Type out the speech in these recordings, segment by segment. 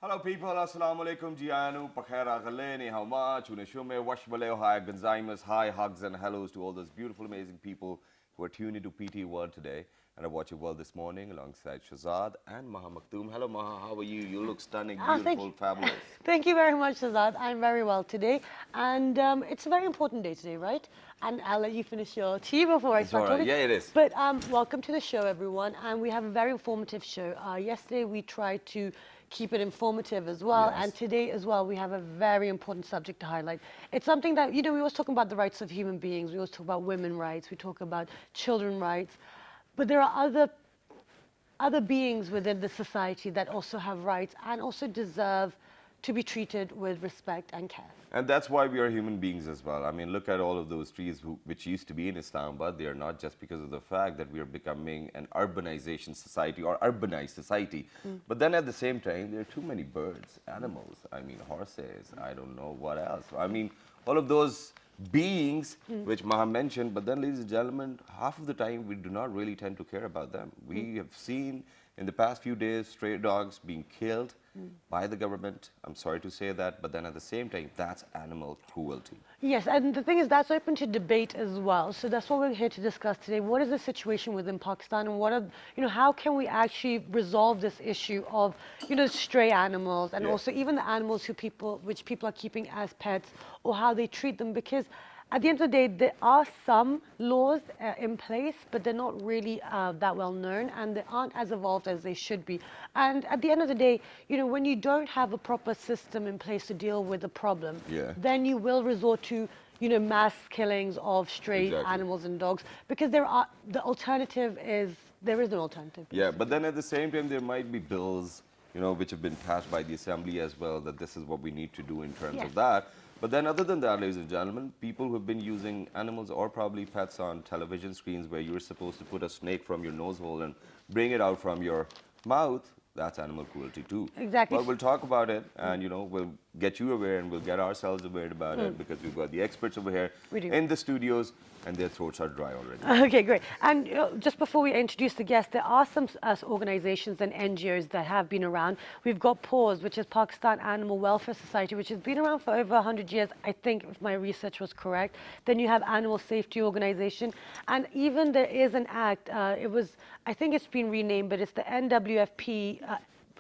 Hello people, assalamu alaikum jianu, pakhera ghaleni, how much, uneshume, washbaleo, hi, gonzaimas, hi, hugs and hellos to all those beautiful, amazing people who are tuned into PT World today. And I watch your world this morning alongside Shazad and Maha Maktoum. Hello Maha, how are you? You look stunning, beautiful, fabulous. Thank you very much, Shazad. I'm very well today. And it's a very important day today, right? And I'll let you finish your tea before I start talking. Yeah, it is. But welcome to the show, everyone. And we have a very informative show. Yesterday, we tried to keep it informative as well. Yes. And today as well, we have a very important subject to highlight. It's something that, we always talk about the rights of human beings. We always talk about women's rights. We talk about children's rights. But there are other beings within the society that also have rights and also deserve to be treated with respect and care. And that's why we are human beings as well. I mean, look at all of those trees which used to be in Islam, but they are not, just because of the fact that we are becoming an urbanization society or urbanized society. But then at the same time, there are too many birds, animals, I mean, horses, I don't know what else. I mean, all of those beings which Maha mentioned, but then, ladies and gentlemen, half of the time we do not really tend to care about them. We have seen in the past few days stray dogs being killed by the government. I'm sorry to say that, but then at the same time, that's animal cruelty. Yes, and the thing is, that's open to debate as well. So that's what we're here to discuss today. What is the situation within Pakistan, and what are, how can we actually resolve this issue of, stray animals, and also even the animals which people are keeping as pets, or how they treat them? Because at the end of the day, there are some laws in place, but they're not really that well known, and they aren't as evolved as they should be. And at the end of the day, when you don't have a proper system in place to deal with the problem, then you will resort to, mass killings of stray animals and dogs, because there is no alternative. Yeah, but then at the same time, there might be bills, which have been passed by the assembly as well, that this is what we need to do in terms of that. But then other than that, ladies and gentlemen, people who have been using animals or probably pets on television screens where you're supposed to put a snake from your nose hole and bring it out from your mouth, that's animal cruelty too. Exactly. But we'll talk about it, and we'll get you aware and we'll get ourselves aware about it, because we've got the experts over here in the studios, and their throats are dry already. Okay, great. And just before we introduce the guests, there are some organizations and NGOs that have been around. We've got PAWS, which is Pakistan Animal Welfare Society, which has been around for over 100 years, I think, if my research was correct. Then you have Animal Safety Organization. And even there is an act, I think it's been renamed, but it's the NWFP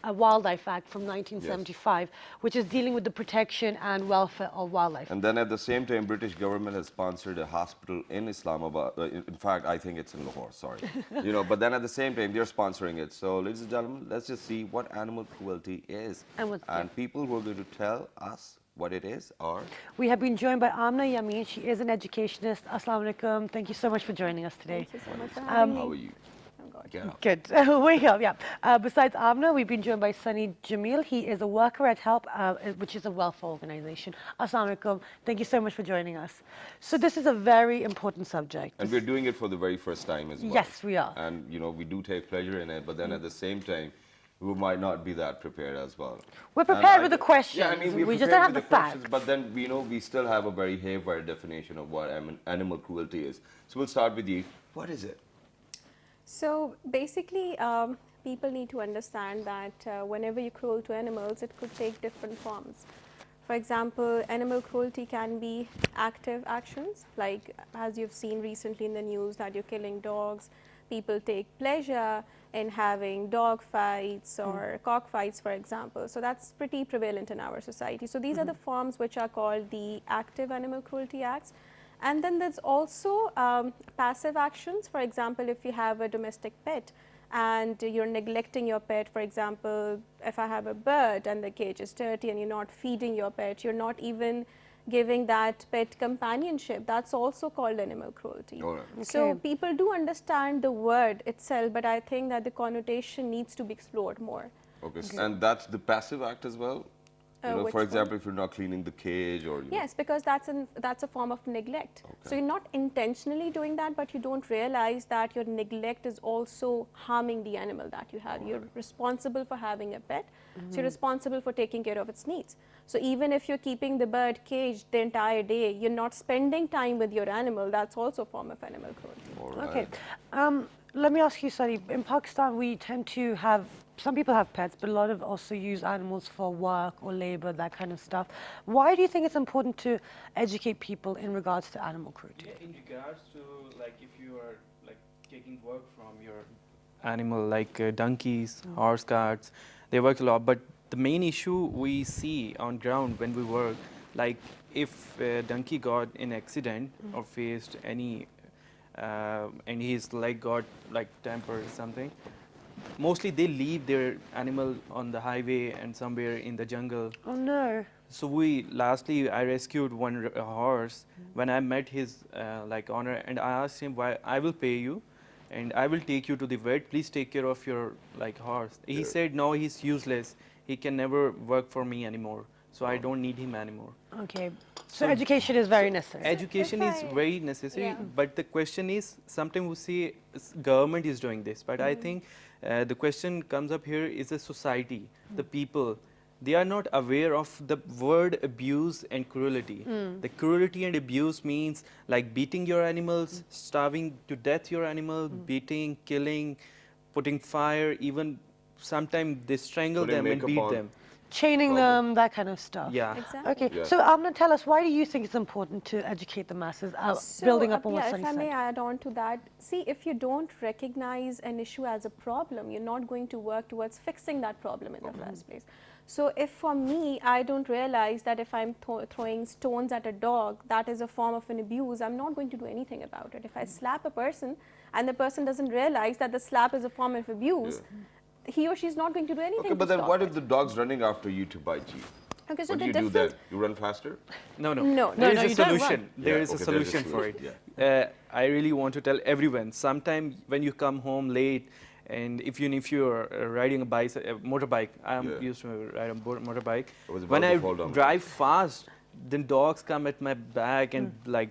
a Wildlife Act from 1975, which is dealing with the protection and welfare of wildlife. And then at the same time, British government has sponsored a hospital in Islamabad. In fact, I think it's in Lahore, sorry. But then at the same time, they're sponsoring it. So, ladies and gentlemen, let's just see what animal cruelty is. And people who are going to tell us what it is are... We have been joined by Amna Yamin. She is an educationist. Assalamu alaikum. Thank you so much for joining us today. Thank you so much for having me. How are you? Good. Wake up, yeah. Besides Amna, we've been joined by Sunny Jamil. He is a worker at HELP, which is a welfare organization. Assalamu alaikum. Thank you so much for joining us. So this is a very important subject. And we're doing it for the very first time as well. Yes, we are. And, we do take pleasure in it, but then at the same time, we might not be that prepared as well. We're prepared with the questions. Yeah, I mean, we just don't have the facts. But then, we still have a very haywire definition of what animal cruelty is. So we'll start with you. What is it? So basically, people need to understand that whenever you cruel to animals, it could take different forms. For example, animal cruelty can be active actions, like as you've seen recently in the news that you're killing dogs. People take pleasure in having dog fights or cock fights, for example. So that's pretty prevalent in our society. So these are the forms which are called the active animal cruelty acts. And then there's also passive actions. For example, if you have a domestic pet and you're neglecting your pet, for example, if I have a bird and the cage is dirty and you're not feeding your pet, you're not even giving that pet companionship, that's also called animal cruelty. All right. Okay. So people do understand the word itself, but I think that the connotation needs to be explored more. Okay. And that's the passive act as well? For example, if you're not cleaning the cage or... Yes, because that's a form of neglect. Okay. So you're not intentionally doing that, but you don't realize that your neglect is also harming the animal that you have. You're responsible for having a pet, so you're responsible for taking care of its needs. So even if you're keeping the bird caged the entire day, you're not spending time with your animal. That's also a form of animal cruelty. All right. Okay. Let me ask you, Sunny. In Pakistan, we tend to have, some people have pets, but a lot of also use animals for work or labor, that kind of stuff. Why do you think it's important to educate people in regards to animal cruelty? Yeah, in regards to like if you are like taking work from your animal, like donkeys, horse carts, they work a lot. But the main issue we see on ground when we work, like if a donkey got in accident or faced any, and his leg got like tempered or something, mostly they leave their animal on the highway and somewhere in the jungle. Oh no. So lastly, I rescued one horse when I met his like owner, and I asked him why I will pay you, and I will take you to the vet. Please take care of your like horse. He said no, he's useless. He can never work for me anymore. So I don't need him anymore. Okay. So education is very necessary. Education is very necessary, Yeah. but the question is, sometimes we see government is doing this, but I think the question comes up here is the society, the people. They are not aware of the word abuse and cruelty. The cruelty and abuse means like beating your animals, starving to death your animal, beating, killing, putting fire, even sometimes they strangle Putting them and makeup beat on. them. Chaining them, that kind of stuff. Yeah. Exactly. Okay, Yeah. so Amna, tell us, why do you think it's important to educate the masses, building up on what yeah, Sunny if I may said? add on to that, see, if you don't recognize an issue as a problem, you're not going to work towards fixing that problem in the first place. So if for me, I don't realize that if I'm throwing stones at a dog, that is a form of an abuse, I'm not going to do anything about it. If I slap a person and the person doesn't realize that the slap is a form of abuse, he or she is not going to do anything Okay, to but then stop what it. if the dog's running after you to bite you? Okay, so What the do you do difference. then? You run faster? No, no. No, There no, is you a don't run. solution. There Yeah, is a okay, there's a solution for it. solution, I really want to tell everyone. Sometimes when you come home late, and if you're riding a motorbike, I'm Yeah. used to ride a motorbike. I was about When to I fall down. drive fast, then dogs come at my back and like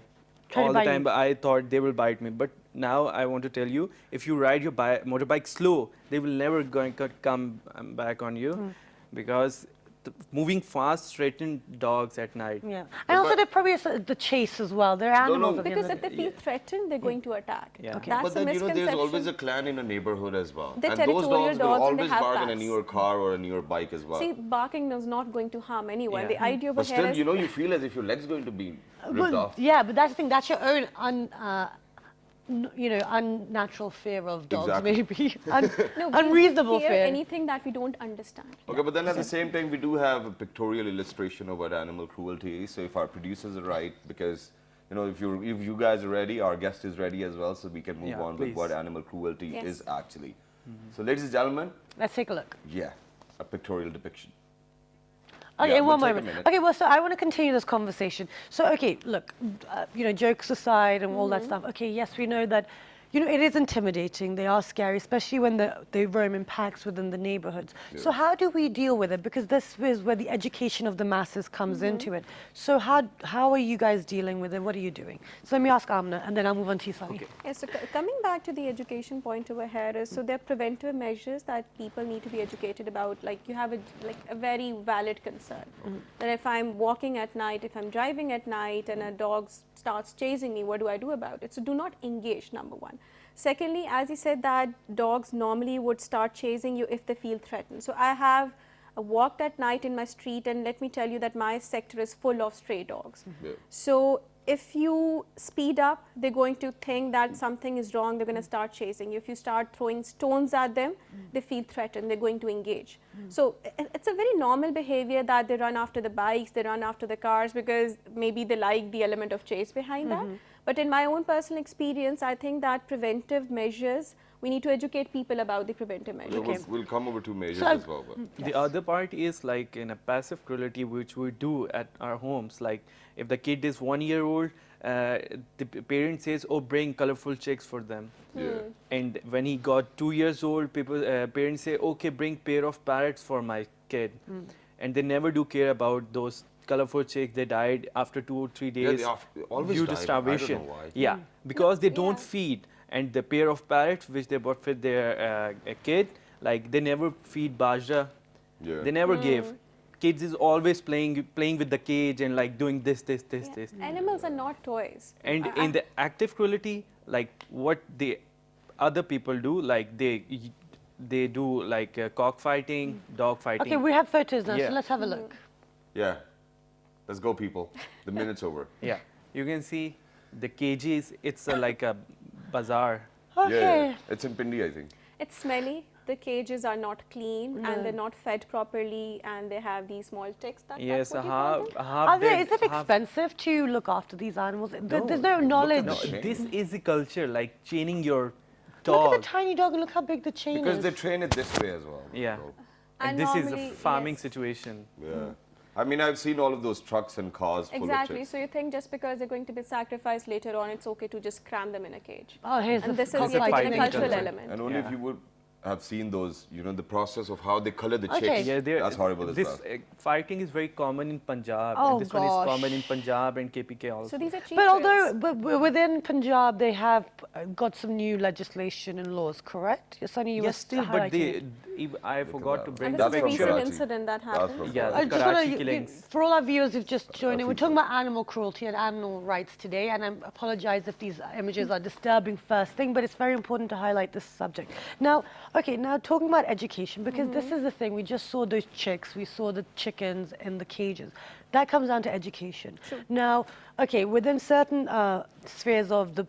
Try to all the bite you. time. I thought they will bite me, but now I want to tell you, if you ride your motorbike slow, they will never going to come back on you, because moving fast threaten dogs at night. Yeah, and also there probably is the chase as well. They're animals. no. at the end Because of if the they feel threatened, they're going to attack. Yeah. Okay. That's But then, a you know, misconception. there's always a clan in a neighborhood as well. They're And those territorial dogs will dogs and they always have bark in a packs. newer car or a newer bike as well. See, barking is not going to harm anyone. Yeah. The idea over But here still, is you know, you feel as if your leg's going to be ripped Well, off. yeah, but that's the thing. That's your own unnatural fear of dogs, Exactly. maybe no, we unreasonable fear fear. anything that we don't understand. Okay, but then at the same time, we do have a pictorial illustration of what animal cruelty is. So if our producers are right, because you know, if you guys are ready, our guest is ready as well, so we can move Yeah, on with please. what animal cruelty Yes. is actually. So, ladies and gentlemen, Let's take a look. yeah, a pictorial depiction. Okay, Yeah, in we'll one take a moment. minute. Okay, well, so I want to continue this conversation. So, okay, look, jokes aside and all that stuff. Okay, yes, we know that, it is intimidating. They are scary, especially when they roam in packs within the neighborhoods. So how do we deal with it? Because this is where the education of the masses comes into it. So how are you guys dealing with it? What are you doing? So let me ask Amna, and then I'll move on to you, Sunny. Okay. Yes, so coming back to the education point over here is, so there are preventive measures that people need to be educated about. Like you have a very valid concern that if I'm walking at night, if I'm driving at night and a dog starts chasing me, what do I do about it? So do not engage, number one. Secondly, as he said that dogs normally would start chasing you if they feel threatened. So I have walked at night in my street, and let me tell you that my sector is full of stray dogs. Yeah. So if you speed up, they're going to think that something is wrong. They're going to start chasing you. If you start throwing stones at them, they feel threatened. They're going to engage. So it's a very normal behavior that they run after the bikes, they run after the cars, because maybe they like the element of chase behind that. But in my own personal experience, I think that preventive measures, we need to educate people about the preventive measures. Okay. We'll come over to measures So- as well. But. The other part is like in a passive cruelty, which we do at our homes. Like if the kid is 1 year old, the parent says, "Oh, bring colorful checks for them." Yeah. And when he got 2 years old, parents say, "Okay, bring pair of parrots for my kid," and they never do care about those colorful chicks. They died after 2 or 3 Yeah, days they always due die. to I don't know starvation. why. Yeah, because they don't Yeah. feed, and the pair of parrots which they bought for their kid, like they never feed bajra. Yeah. They never gave. kids is always playing with the cage and like doing this. Yeah. Animals are not toys. And in the active cruelty, like what the other people do, like they do like cockfighting, dog fighting. Okay, we have photos now, Yeah. so let's have a look. Yeah. Let's go, people. The minute's over. Yeah, you can see the cages. It's like a bazaar. Okay. Yeah. It's in Pindi, I think. It's smelly. The cages are not clean and they're not fed properly, and they have these small ticks. Yes, that's what you call them? Are they, is it half. expensive to look after these animals? There's no knowledge. the No, chain. this is the culture, like chaining your Look dog. at the tiny dog and look how big the chain Because is. they train it this way as well. Yeah. So, And And this is normally, a farming yes. situation. yeah. I mean, I've seen all of those trucks and cars full of Exactly. chicks. So you think just because they're going to be sacrificed later on, it's okay to just cram them in a cage. Oh, here's And the this is Concept yet again a fighting cultural culture. element. And only if Yeah. you would have seen those, you know, the process of how they color the Okay. chicks. Yeah, That's horrible as this well. fighting is very common in Punjab. Oh, and this one is gosh. common in Punjab and KPK also. So these are cheap But although thrills. but within Punjab they have got some new legislation and laws, correct? Sunny, you yes, were still, but highlighting it. I forgot to bring And the this is a from picture. recent Karachi. incident that That's happened. from Yeah, Karachi. I just Karachi wanna, killings. for all our viewers who've just joined in, we're think talking so. about animal cruelty and animal rights today, and I apologize if these images are disturbing first thing, but it's very important to highlight this subject. Now, okay, now talking about education, because this is the thing, we just saw those chicks, we saw the chickens in the cages. That comes down to education. Now, okay, within certain spheres of the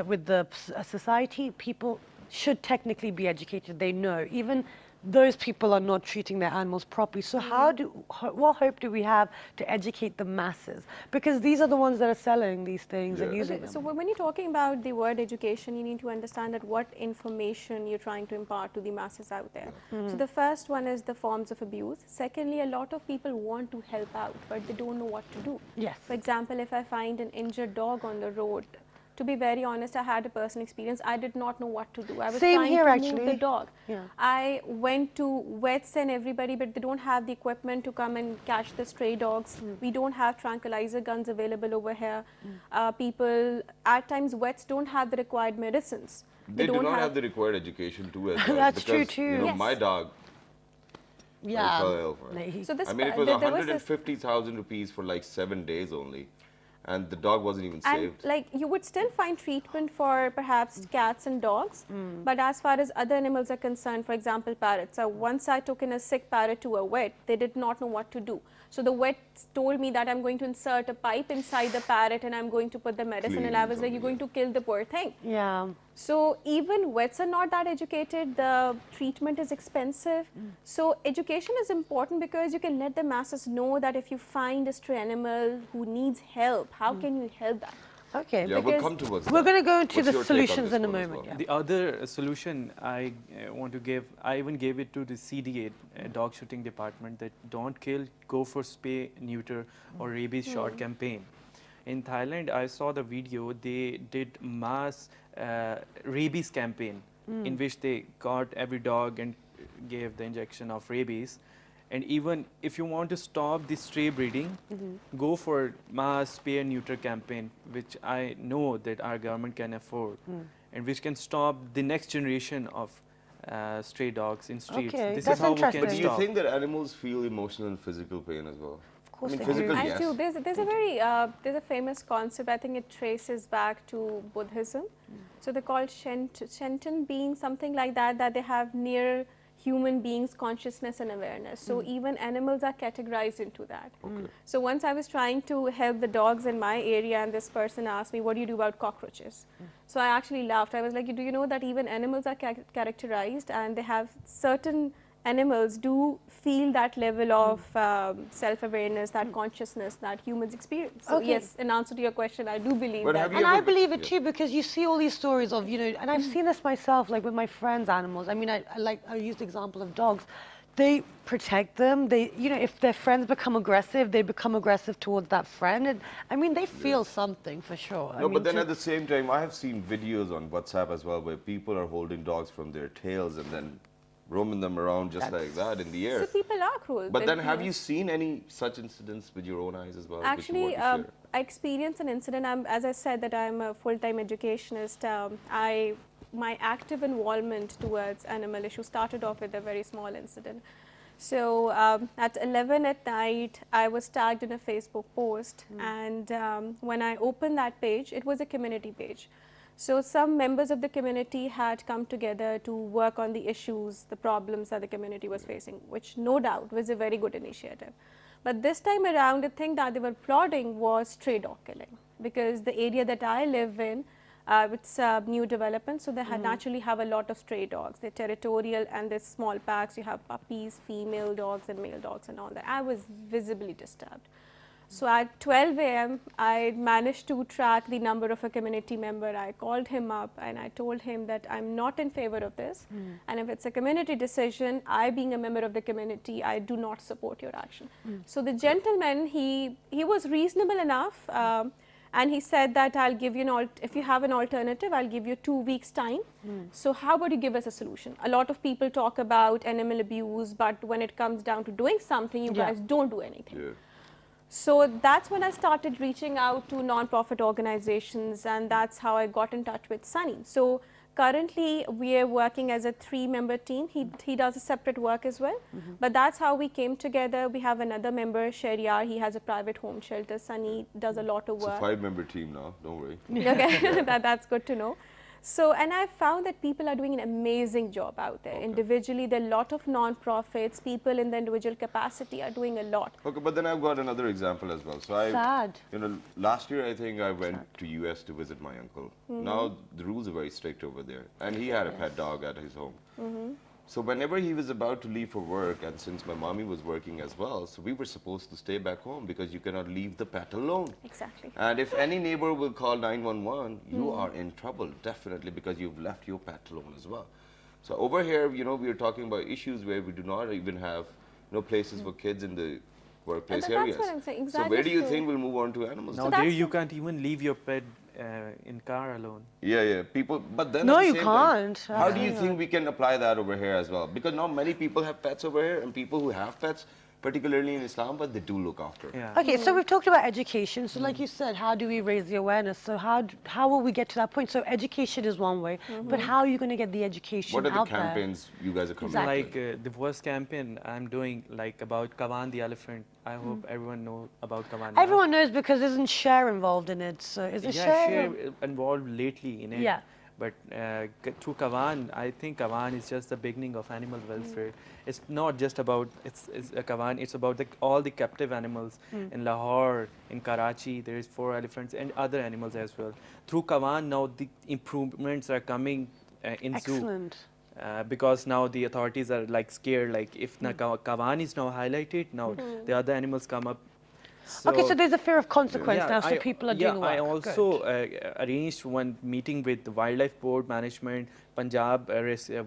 with the society, people should technically be educated. They know. Even those people are not treating their animals properly. So what hope do we have to educate the masses? Because these are the ones that are selling these things and Yeah. using Okay, them. so when you're talking about the word education, you need to understand that what information you're trying to impart to the masses out there. So the first one is the forms of abuse. Secondly, a lot of people want to help out, but they don't know what to do. Yes. For example, if I find an injured dog on the road, to be very honest, I had a personal experience. I did not know what to do. I was Same trying here, to actually. move the dog. Yeah. I went to vets and everybody, but they don't have the equipment to come and catch the stray dogs. We don't have tranquilizer guns available over here. People, at times, vets don't have the required medicines. They do not have the required education too as well. That's true because, too. You know, Yes. my dog, Yeah. fell ill for it. Like, So this I mean, it pa- was there was this- 150,000 rupees for like 7 days only. And the dog wasn't even And saved. like you would still find treatment for perhaps cats and dogs, but as far as other animals are concerned, for example, parrots. So once I took in a sick parrot to a vet, they did not know what to do. So the vet told me that I'm going to insert a pipe inside the parrot and I'm going to put the medicine. And I Clean was like, you're going to kill the poor thing. yeah. So even vets are not that educated. The treatment is expensive. So education is important because you can let the masses know that if you find a stray animal who needs help, how can you help that? Okay. Yeah, we'll because come towards We're that. going to go into What's the your take on solutions this in a one as moment. well? Yeah. The other solution I want to give, I even gave it to the CDA, dog shooting department, that don't kill, go for spay, neuter or rabies shot campaign. In Thailand, I saw the video, they did mass rabies campaign in which they caught every dog and gave the injection of rabies. And even if you want to stop the stray breeding, go for mass spay and neuter campaign, which I know that our government can afford, and which can stop the next generation of stray dogs in streets. Okay, This that's is how we interesting. But can do you stop. think that animals feel emotional and physical pain as well? Of course I mean, they do. physical, I yes. do. There's a very there's a famous concept. I think it traces back to Buddhism. So they're called sentient beings, something like that. That they have near human beings consciousness and awareness. So even animals are categorized into that. Okay. So once I was trying to help the dogs in my area, and this person asked me, "What do you do about cockroaches?" So I actually laughed. I was like, "Do you know that even animals are characterized, and they have certain animals do feel that level of self-awareness, that consciousness that humans experience." So Okay. yes, in answer to your question, I do believe But that. have you And I ever- believe it yeah. too, because you see all these stories of, you know, and I've seen this myself, like with my friends' animals. I mean, I used the example of dogs. They protect them. They, you know, if their friends become aggressive, they become aggressive towards that friend. And I mean, they feel something for sure. I No, mean, but then to- at the same time, I have seen videos on WhatsApp as well where people are holding dogs from their tails and then roaming them around just like that in the So air. people are cruel. But then have yes. you seen any such incidents with your own eyes as well? Actually, which you want to share? I experienced an incident. As I said, that I'm a full-time educationist. My active involvement towards animal issues started off with a very small incident. So at 11 at night, I was tagged in a Facebook post, and when I opened that page, it was a community page. So some members of the community had come together to work on the issues, the problems that the community was facing, which no doubt was a very good initiative. But this time around, the thing that they were applauding was stray dog killing, because the area that I live in, it's new development, so they naturally have a lot of stray dogs. They're territorial and they're small packs. You have puppies, female dogs and male dogs and all that. I was visibly disturbed. So at 12 a.m., I managed to track the number of a community member. I called him up and I told him that I'm not in favor of this. And if it's a community decision, I being a member of the community, I do not support your action. So the gentleman, he was reasonable enough. And he said that I'll give you if you have an alternative, I'll give you 2 weeks time. So how about you give us a solution? A lot of people talk about animal abuse, but when it comes down to doing something, you guys don't do anything. Yeah. So that's when I started reaching out to non-profit organizations, and that's how I got in touch with Sunny. So currently we are working as a 3-member team. He does a separate work as well, but that's how we came together. We have another member, Shariar. He has a private home shelter. Sunny does a lot of It's work. a 5-member team now, don't worry. Okay, that's good to know. So, and I found that people are doing an amazing job out there. Okay. Individually, there are a lot of non-profits, people in the individual capacity are doing a lot. Okay, but then I've got another example as well. So Sad. last year I think I went to US to visit my uncle. Now the rules are very strict over there, and he had a pet dog at his home. So whenever he was about to leave for work, and since my mommy was working as well, so we were supposed to stay back home because you cannot leave the pet alone. Exactly. And if any neighbor will call 911, you are in trouble, definitely, because you've left your pet alone as well. So over here, we are talking about issues where we do not even have, places for kids in the workplace That's areas. what I'm saying. So where do you Exactly. think we'll move on to animals? Now So there that's you the- can't even leave your pet in car alone. Yeah, people, but then No, at the you same time, can't. how do you Absolutely. think we can apply that over here as well? Because now many people have pets over here, and people who have pets, particularly in Islamabad, they do look after. Yeah. Okay, so we've talked about education. So like you said, how do we raise the awareness? So how will we get to that point? So education is one way, but how are you going to get the education What are the out there? campaigns you guys are coming Exactly. up Like the first campaign I'm doing, like about Kavan the elephant. I hope everyone know about Kavan. now. Everyone knows because isn't Cher involved in it? So is it Yeah, Cher? Cher involved lately in it. Yeah. But through Kavan, I think Kavan is just the beginning of animal welfare. It's not just about it's a Kavan. It's about all the captive animals in Lahore, in Karachi. There is 4 elephants and other animals as well. Through Kavan, now the improvements are coming in zoo. Excellent. Because now the authorities are like scared. Like if Kavan is now highlighted, now the other animals come up. Okay, so there's a fear of consequence now, so I- people are yeah, doing work. I Good. also arranged one meeting with the Wildlife Board Management, Punjab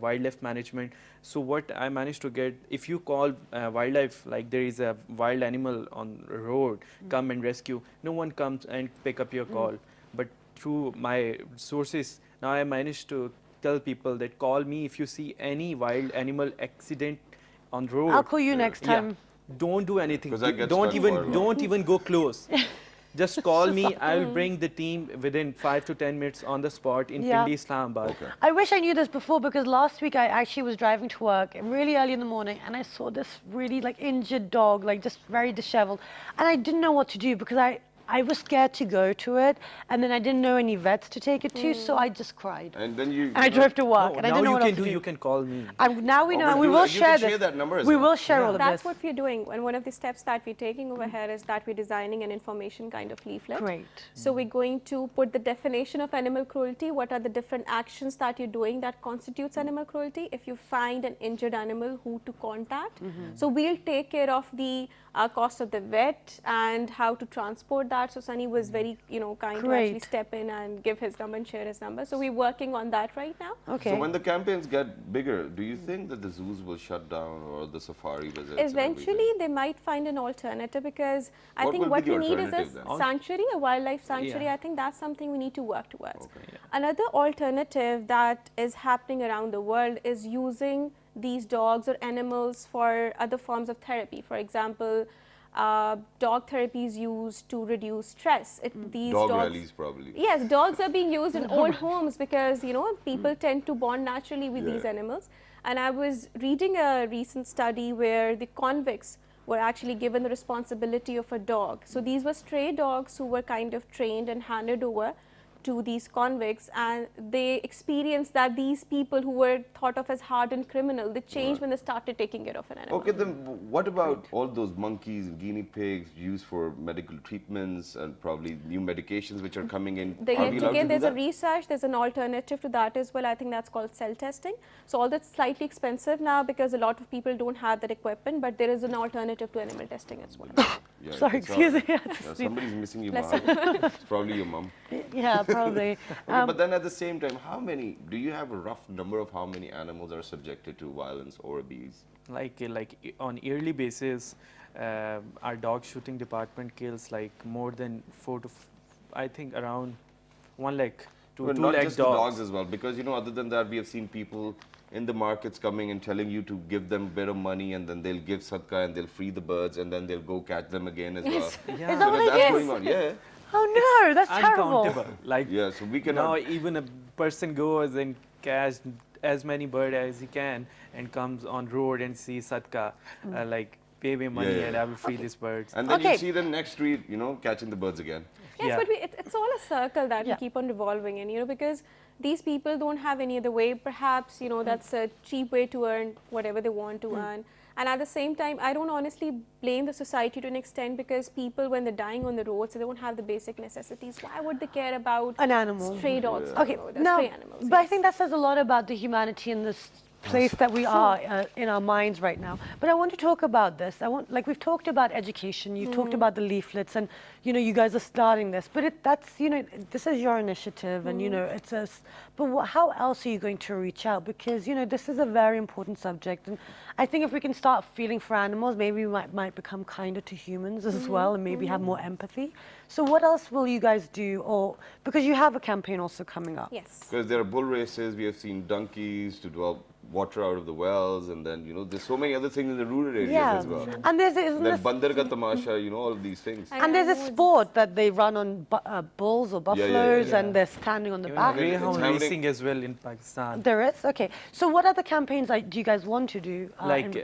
Wildlife Management. So what I managed to get, if you call wildlife, like there is a wild animal on the road, come and rescue, no one comes and pick up your call. But through my sources, now I managed to tell people that call me if you see any wild animal accident on the road. I'll call you next Yeah. time. Don't do anything. 'Cause I get Don't stuck quite a even lot. don't even go close. Just call me. I will bring the team within 5 to 10 minutes on the spot in Yeah. Pindi, Islamabad. Okay. I wish I knew this before because last week I actually was driving to work really early in the morning and I saw this really like injured dog, like just very disheveled. And I didn't know what to do because I was scared to go to it and then I didn't know any vets to take it to, so I just cried. And then you. And I drove to work No, and I now didn't know you what can else to do. do. You can call me. Now we know, but and we you will can share share this. that number as we well. will share all of That's this. what we're doing. And one of the steps that we're taking over here is that we're designing an information kind of leaflet. Great. So we're going to put the definition of animal cruelty, what are the different actions that you're doing that constitutes animal cruelty. If you find an injured animal, who to contact. So we'll take care of the cost of the vet and how to transport that. So Sunny was very, kind to actually Great. step in and give his number and share his number. So we're working on that right now. Okay. So when the campaigns get bigger, do you think that the zoos will shut down or the safari visits? and Eventually, everything? they might find an alternative because I What think will what be we the need is a alternative then? sanctuary, a wildlife sanctuary. Yeah. I think that's something we need to work towards. Okay. Another alternative that is happening around the world is using these dogs or animals for other forms of therapy. For example, Dog therapy is used to reduce stress. These Dog dogs, rallies, probably. yes, dogs are being used in old homes because, you know, people tend to bond naturally with these animals. And I was reading a recent study where the convicts were actually given the responsibility of a dog. So these were stray dogs who were kind of trained and handed over to these convicts, and they experienced that these people who were thought of as hardened criminal, they changed when they started taking care of an animal. Okay, then what about all those monkeys, guinea pigs used for medical treatments and probably new medications which are coming in? Are we allowed to do There's a that? research, there's an alternative to that as well. I think that's called cell testing. So all that's slightly expensive now because a lot of people don't have that equipment, but there is an alternative to animal testing as well. Yeah, Sorry, it's excuse me. Yeah, somebody's missing you, Bless Mahal. It's probably your mom. Yeah, probably. Okay, but then at the same time, do you have a rough number of how many animals are subjected to violence or abuse? Like on yearly basis, our dog shooting department kills like more than I think around 1 lakh to Well, 2 not lakh just dogs. the dogs as well, because you know, other than that, we have seen people in the markets coming and telling you to give them a bit of money, and then they'll give sadka and they'll free the birds, and then they'll go catch them again as well. Yeah. Is that So what it that's is? going on, yeah. Oh no, that's terrible. Uncountable. Like Yeah, so we now cannot. even a person goes and catch as many birds as he can and comes on road and sees Satka, like pay me money Yeah. and I will free these birds. And then Okay. you see them next street, you know, catching the birds again. Yes, Yeah. but it's all a circle that Yeah. we keep on revolving in, you know, because these people don't have any other way. Perhaps, you know, that's a cheap way to earn whatever they want to earn. And at the same time, I don't honestly blame the society to an extent because people, when they're dying on the roads, they don't have the basic necessities. Why would they care about An animal. stray dogs? Okay, you know, the now, stray animals. but I yes. think that says a lot about the humanity in this place that we are in our minds right now. But I want to talk about this. Like we've talked about education, you've talked about the leaflets, and you know, you guys are starting this. But that's, you know, this is your initiative, and you know, it's a. But how else are you going to reach out? Because you know, this is a very important subject, and I think if we can start feeling for animals, maybe we might become kinder to humans as well, and maybe have more empathy. So what else will you guys do? Or because you have a campaign also coming up. Yes. Because there are bull races, we have seen donkeys to draw water out of the wells, and then, you know, there's so many other things in the rural areas Yeah, as well. and isn't Then this, bandar ka tamasha, you know, all of these things. and there's a sport that they run on bulls or buffaloes, yeah. and they're standing on the Even back. greyhound happening- racing as well in Pakistan. There is? Okay. So what other campaigns do you guys want to do? Like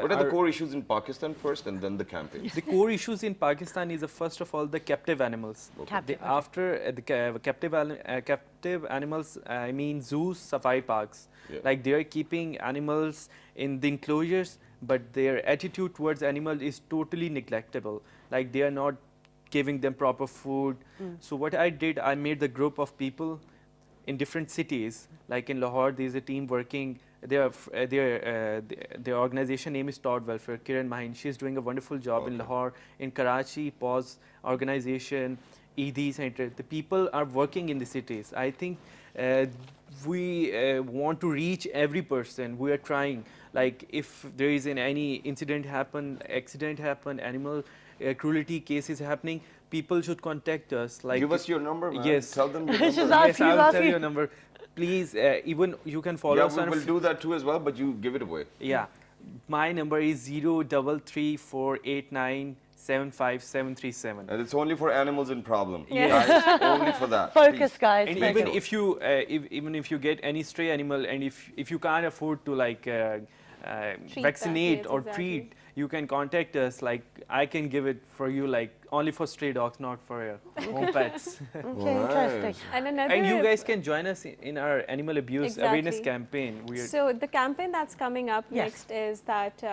What are the core issues in Pakistan first, and then the campaigns? the core issues in Pakistan is first of all the captive animals. Captive, okay. After the captive animals, I mean zoos, safari parks. Yeah. Like they are keeping animals in the enclosures, but their attitude towards animal is totally neglectable. Like they are not giving them proper food. So what I did, I made the group of people in different cities. Like in Lahore, there is a team working. Their organization name is Todd Welfare. Kiran Mahin, she's doing a wonderful job in Lahore. In Karachi, PAWS organization, ED Center. The people are working in the cities. I think we want to reach every person. We are trying. Like if there is any incident happen, accident happen, animal cruelty cases happening, people should contact us. Like Give us your number, man. Yes. Tell them your She's number. asked Yes, you, I'll ask tell you. you a number. Please, even you can follow Yeah, us we on. will do that too as well, but you give it away. Yeah, my number is 03348975737. And it's only for animals in problem. Yes. Guys, only for that. Focus, please. guys. And focus. even if you even if you get any stray animal, and if you can't afford to like vaccinate yes, or exactly. treat, you can contact us. Like I can give it for you, like only for stray dogs, not for home pets. Okay, interesting. Nice. And another And you guys can join us in our animal abuse awareness Exactly. campaign. We are So the campaign that's coming up Yes. next is that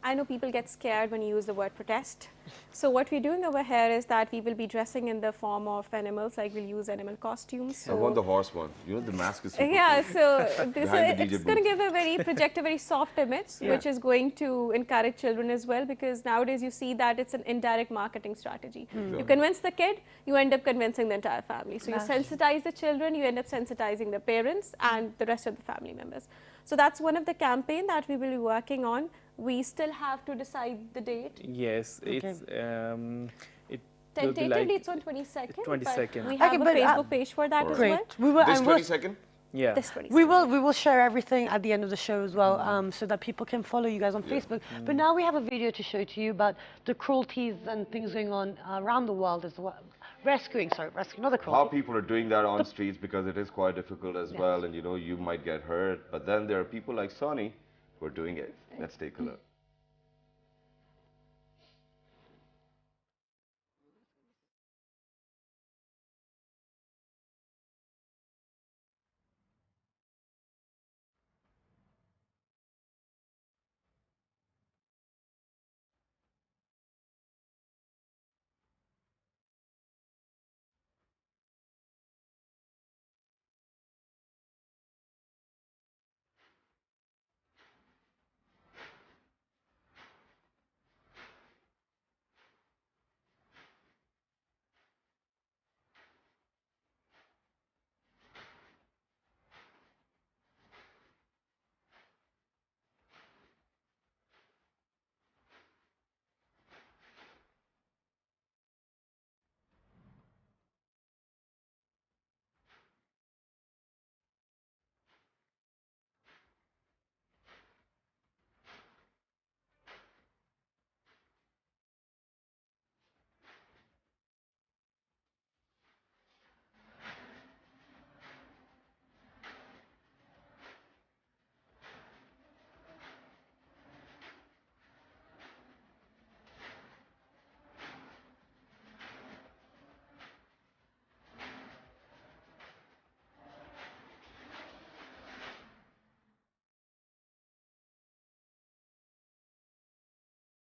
I know people get scared when you use the word protest. So what we're doing over here is that we will be dressing in the form of animals, like we'll use animal costumes. I want the horse one. You know, the mask is super Yeah, cool. so this Behind the DJ it's going to booth. give project a very soft image, Yeah. which is going to encourage children as well, because nowadays you see that it's an indirect marketing strategy. You convince the kid, you end up convincing the entire family. So you That's- sensitize the children, you end up sensitizing the parents and the rest of the family members. So that's one of the campaign that we will be working on. We still have to decide the date. yes, it's it will be Tentatively, like it's on 22nd. 22nd. But we Okay, have a but, Facebook page for that as well. Great. We will, This and we'll, 22nd? Yeah. this 27th. We will share everything at the end of the show as well, so that people can follow you guys on Facebook. But now we have a video to show to you about the cruelties and things going on around the world as well. Rescuing, not the How cruelty. people are doing that on streets because it is quite difficult as Yes. well, and you might get hurt. But then there are people like Sonny who are doing it. Let's take a look.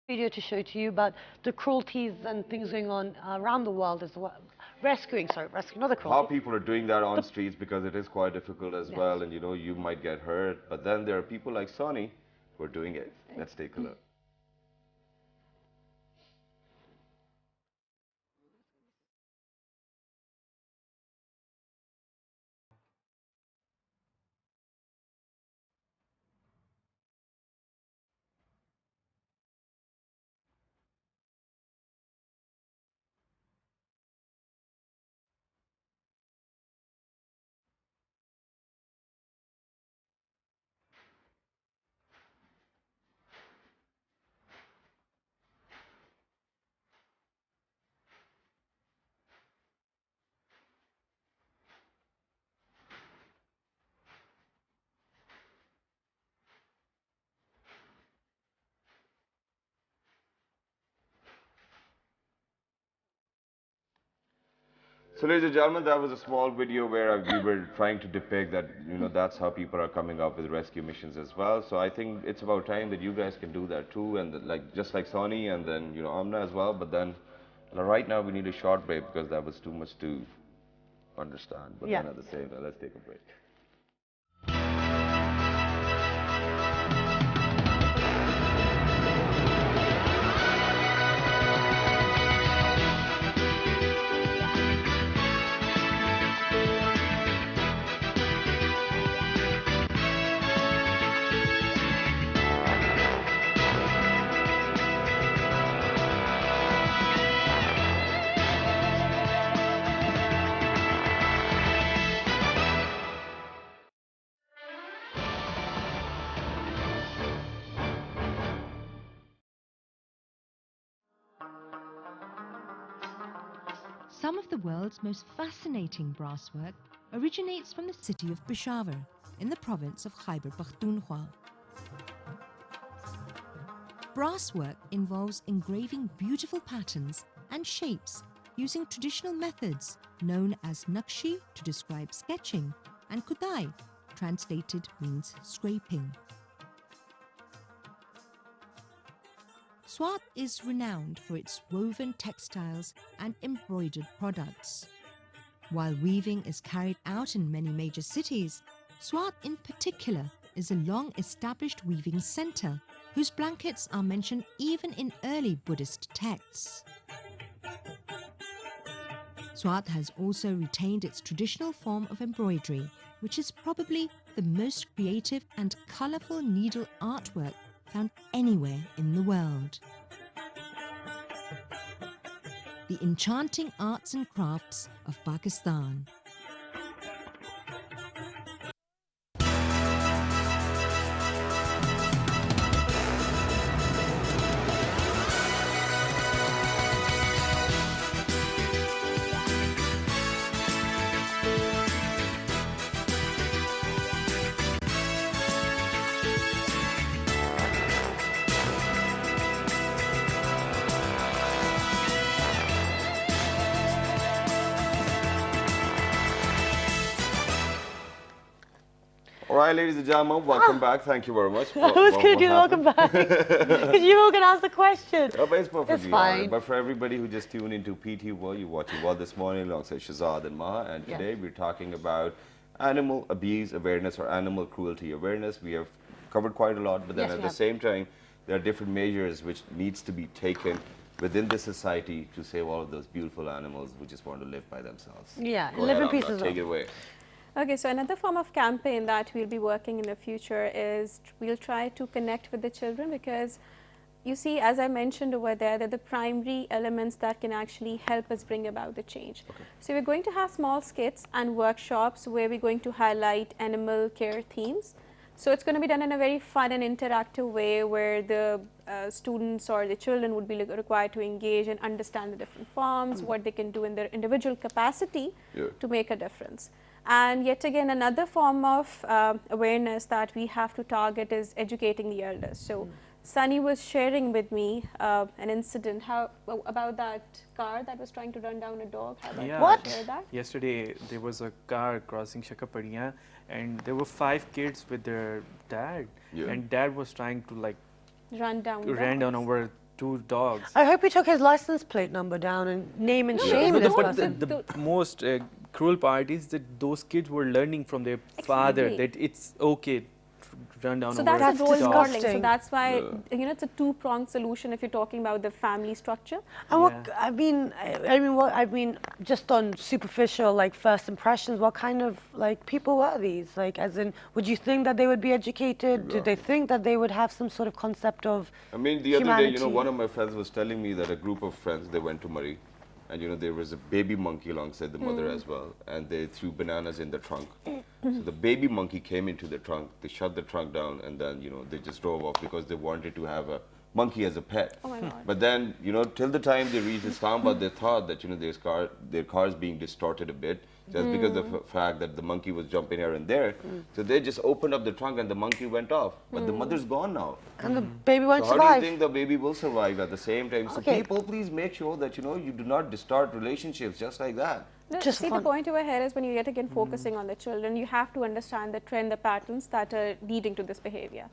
Video to show to you about the cruelties and things going on around the world as well. Rescuing, not the How cruelty. people are doing that on streets because it is quite difficult as Yes. well, and you might get hurt. But then there are people like Sonny who are doing it. Let's take a look. So, ladies and gentlemen, that was a small video where we were trying to depict that, that's how people are coming up with rescue missions as well. So I think it's about time that you guys can do that too, and just like Sonny and then, Amna as well. But then, right now we need a short break because that was too much to understand. But Yeah. then at the same time, let's take a break. Some of the world's most fascinating brasswork originates from the city of Peshawar in the province of Khyber Pakhtunkhwa. Brasswork involves engraving beautiful patterns and shapes using traditional methods known as nakshi to describe sketching and kudai, translated means scraping. Swat is renowned for its woven textiles and embroidered products. While weaving is carried out in many major cities, Swat in particular is a long-established weaving center whose blankets are mentioned even in early Buddhist texts. Swat has also retained its traditional form of embroidery, which is probably the most creative and colorful needle artwork found anywhere in the world. The enchanting arts and crafts of Pakistan. All right, ladies and gentlemen, welcome back. Thank you very much. I was going to do welcome back. Because you were going to ask the question. Oh, but it's perfectly all fine. right. But for everybody who just tuned into PT World, you're watching World this morning alongside Shazad and Maha. And Yes. today we're talking about animal abuse awareness or animal cruelty awareness. We have covered quite a lot, but then Yes, at we the have. same time, there are different measures which needs to be taken within the society to save all of those beautiful animals who just want to live by themselves. Yeah, Go live ahead, in peace Amna, as take well. it away. Okay, so another form of campaign that we'll be working in the future is we'll try to connect with the children, because you see, as I mentioned over there, they're the primary elements that can actually help us bring about the change. So we're going to have small skits and workshops where we're going to highlight animal care themes. So it's going to be done in a very fun and interactive way, where the students or the children would be required to engage and understand the different forms, what they can do in their individual capacity to make a difference. And yet again, another form of awareness that we have to target is educating the elders. So Sunny was sharing with me an incident about that car that was trying to run down a dog. How about What? you share that? Yesterday, there was a car crossing Shakapadiya, and there were 5 kids with their dad, Yeah. and dad was trying to like Run down ran down dogs. over 2 dogs. I hope he took his license plate number down and name and shame No, this but person. the most cruel part is that those kids were learning from their father Exactly. that it's okay to run down So over that's That's a role dogs. modeling. So disgusting. that's why it's a two-pronged solution if you're talking about the family structure. And what Yeah. I mean, just on superficial, like first impressions, what kind of like people were these? Like, as in, would you think that they would be educated? Did they think that they would have some sort of concept of I mean, the other day, humanity? one of my friends was telling me that a group of friends, they went to Murray, and, there was a baby monkey alongside the mother as well, and they threw bananas in the trunk. So the baby monkey came into the trunk, they shut the trunk down, and then, they just drove off because they wanted to have a monkey as a pet. Oh my God. But then, till the time they reached Islamabad, they thought that, their car is being distorted a bit, just because of the fact that the monkey was jumping here and there. So they just opened up the trunk and the monkey went off. But the mother's gone now. And the baby won't So how do you survive. think the baby will survive at the same time? So Okay. people, please make sure that, you do not distort relationships just like that. No, Just see, fun. the point over here is when you yet again focusing on the children, you have to understand the trend, the patterns that are leading to this behavior.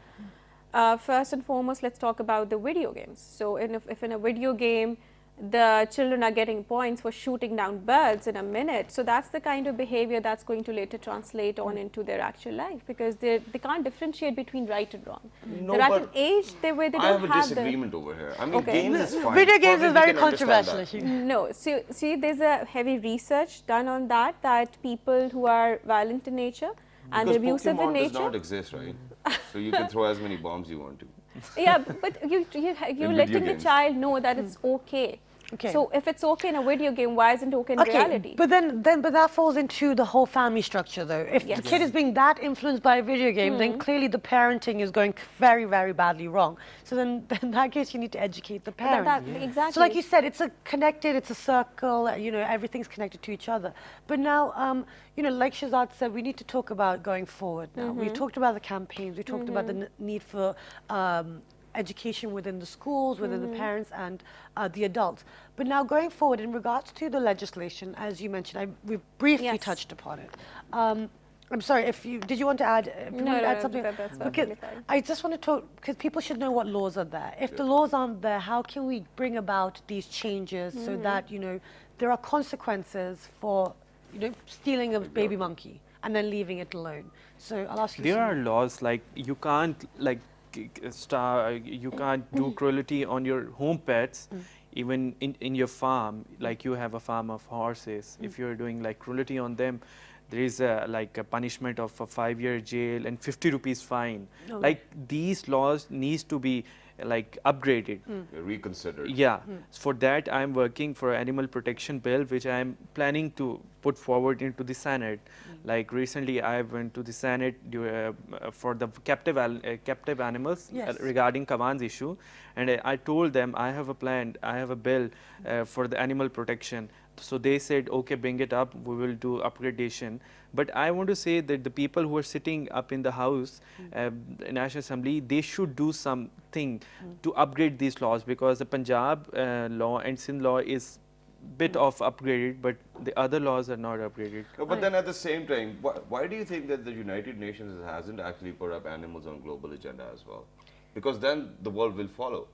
First and foremost, let's talk about the video games. So if in a video game, the children are getting points for shooting down birds in a minute, so that's the kind of behavior that's going to later translate on into their actual life, because they can't differentiate between right and wrong. No, They're at but an age where they I don't have a have the... disagreement over here. I mean, Okay. games is fine. Video games Probably is we very can understand controversial that. issue. No, see, there's a heavy research done on that people who are violent in nature and Because abusive in Pokemon does nature. not exist, right? So you can throw as many bombs you want to. Yeah, but you're video letting the games. child know that it's okay. Okay. So if it's okay in a video game, why isn't it okay in reality? But but that falls into the whole family structure, though. If Yes. the kid is being that influenced by a video game, then clearly the parenting is going very, very badly wrong. So then, in that case, you need to educate the parents. Exactly. So, like you said, it's it's a circle. Everything's connected to each other. But now, like Shazad said, we need to talk about going forward. Now, we've talked about the campaigns. We talked about the need for education within the schools, within the parents and the adults. But now going forward, in regards to the legislation, as you mentioned, we briefly Yes. touched upon it. I'm sorry, did you want to add, if you No, want to no, add no, something? that's Because perfectly fine. I just want to talk, because people should know what laws are there. If the laws aren't there, how can we bring about these changes so that, there are consequences for, stealing a baby monkey and then leaving it alone? So I'll ask you. There are Sunil. laws like you can't you can't do cruelty on your home pets, even in your farm. Like you have a farm of horses. If you're doing like cruelty on them, there is a punishment of a 5-year jail and 50 rupees fine. Oh. Like these laws needs to be like upgraded. Reconsidered. Yeah, for that I'm working for animal protection bill, which I'm planning to put forward into the Senate. Like recently, I went to the Senate for the captive animals Yes. regarding Kavan's issue, and I told them I have a plan, I have a bill for the animal protection. So they said, okay, bring it up, we will do upgradation. But I want to say that the people who are sitting up in the House, National Assembly, they should do something to upgrade these laws, because the Punjab law and Sindh law is bit of upgraded, but the other laws are not upgraded. No, but then at the same time, why do you think that the United Nations hasn't actually put up animals on global agenda as well? Because then the world will follow.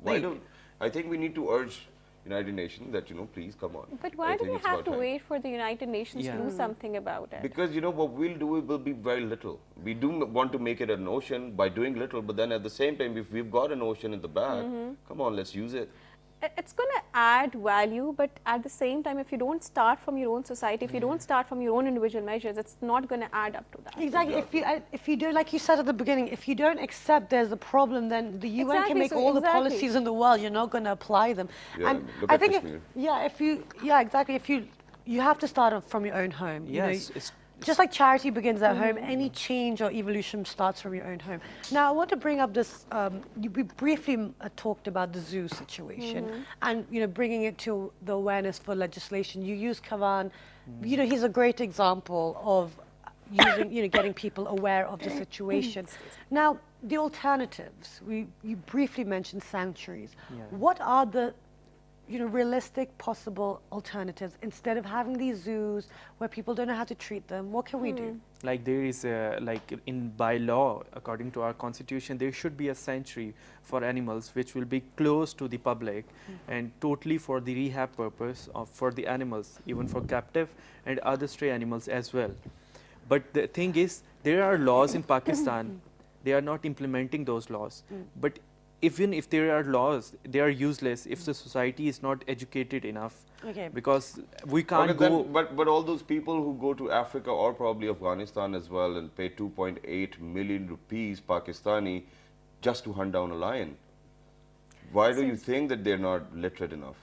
Why Like- don't I think we need to urge United Nations that please come on. But I why do think we it's have about to time. wait for the United Nations Yeah. to do something about it? Because what we'll do will be very little. We do want to make it an ocean by doing little, but then at the same time, if we've got an ocean in the back, come on, let's use it. It's going to add value, but at the same time, if you don't start from your own society, if you don't start from your own individual measures, it's not going to add up to that. Exactly. If you don't, like you said at the beginning, if you don't accept there's a problem, then the UN can Exactly, make so all the exactly. policies in the world. You're not going to apply them. Yeah, and look I at think Kashmir. exactly. If you have to start off from your own home. Yes, Just like charity begins at home, any change or evolution starts from your own home. Now, I want to bring up this. We briefly talked about the zoo situation, and bringing it to the awareness for legislation. You use Kavan. He's a great example of using, getting people aware of the situation. Now, the alternatives. You briefly mentioned sanctuaries. Yeah. What are the realistic possible alternatives instead of having these zoos where people don't know how to treat them? What can we do? like there is like in by law, according to our constitution, there should be a sanctuary for animals which will be close to the public and totally for the rehab purpose of for the animals, even for captive and other stray animals as well. But the thing is, there are laws in Pakistan, they are not implementing those laws. But even if there are laws, they are useless if the society is not educated enough. Okay. Because we can't Okay, go. then, but all those people who go to Africa or probably Afghanistan as well and pay 2.8 million rupees Pakistani just to hunt down a lion, why do you think that they're not literate enough?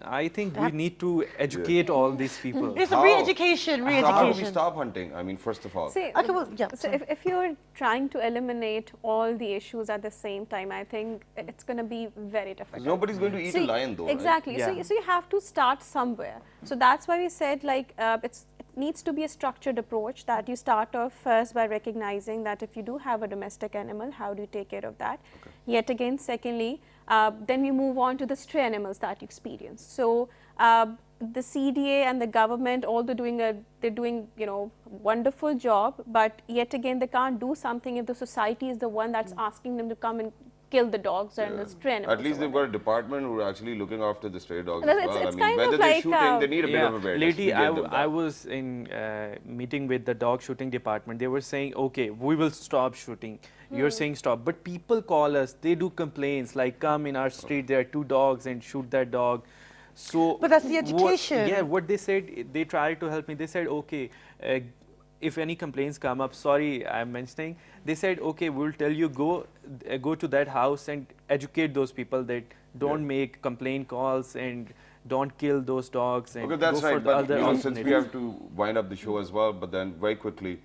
I think we need to educate all these people. It's a How? re-education, So how do we re-education. stop hunting? I mean, first of all. See, Okay, well, yeah, so sorry. if you're trying to eliminate all the issues at the same time, I think it's going to be very difficult. Nobody's going to eat a lion though, Exactly. Yeah. So you have to start somewhere. So that's why we said it needs to be a structured approach, that you start off first by recognizing that if you do have a domestic animal, how do you take care of that? Yet again, secondly, then we move on to the stray animals that you experience. So the CDA and the government, although they're doing wonderful job, but yet again they can't do something if the society is the one that's asking them to come and kill the dogs and the stray animals. At least they've got a department who are actually looking after the stray dogs It's- as well. it's I mean, kind of whether they're like, shooting, they need a bit of awareness. Lady, We give them I that. was in meeting with the dog shooting department. They were saying, okay, we will stop shooting. You're saying stop. But people call us, they do complaints like, come in our street, there are 2 dogs and shoot that dog. So, But that's the education. Yeah, what they said, they tried to help me. They said, okay, if any complaints come up, sorry, I'm mentioning. They said, okay, we'll tell you, go to that house and educate those people that don't make complaint calls and don't kill those dogs and Okay, that's go right. for the But other since we alternatives. have to wind up the show as well, but then very quickly,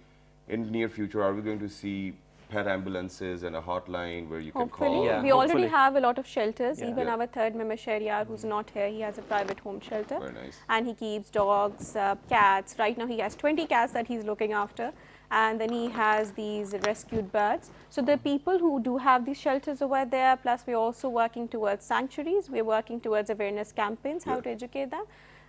in near future, are we going to see pet ambulances and a hotline where you can Hopefully, call? Yeah, we already hopefully. have a lot of shelters. Yeah. Even Yeah. our third member Shariar, who's not here, he has a private home shelter. Very nice. And he keeps dogs, cats. Right now he has 20 cats that he's looking after. And then he has these rescued birds. So the people who do have these shelters over there, plus we're also working towards sanctuaries. We're working towards awareness campaigns, how Yeah. to educate them.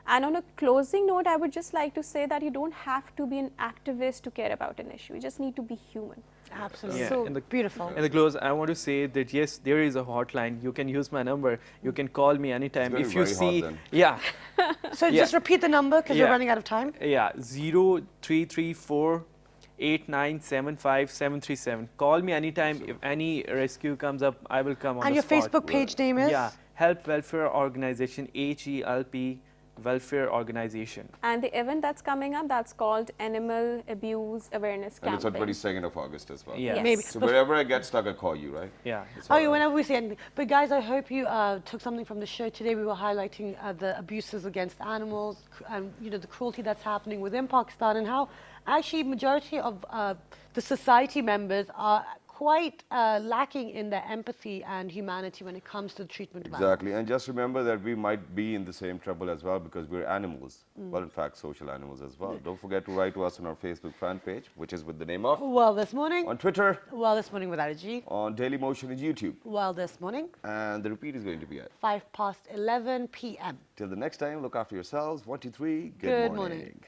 And on a closing note, I would just like to say that you don't have to be an activist to care about an issue. You just need to be human. Absolutely. Yeah, So and the Beautiful. In the close, I want to say that yes, there is a hotline. You can use my number. You can call me anytime. gonna If be you very hot see, then. yeah, So Yeah. just repeat the number because we're Yeah. running out of time. yeah, 0334 8975737. Call me anytime. If any rescue comes up, I will come on And the your spot. Facebook page name is? Yeah, Help Welfare Organization, HELP Welfare Organization. And the event that's coming up, that's called Animal Abuse Awareness And it's on Campaign. 22nd of August as well. Yeah. Yes. Maybe. So wherever I get stuck, I call you, right? Yeah. It's all Okay, right. whenever we say anything. But guys, I hope you took something from the show today. We were highlighting the abuses against animals and the cruelty that's happening within Pakistan and how actually majority of the society members are quite lacking in their empathy and humanity when it comes to the treatment of Exactly, and just remember that we might be in the same trouble as well because we're animals. Well, in fact, social animals as well. Don't forget to write to us on our Facebook fan page, which is with the name of, animals. Well, this morning. on Twitter, Well, this morning without a G. on Daily Motion and YouTube. Well, this morning. And the repeat is going to be at. 11 p.m. Till the next time, look after yourselves. 1, 2, 3. Good morning.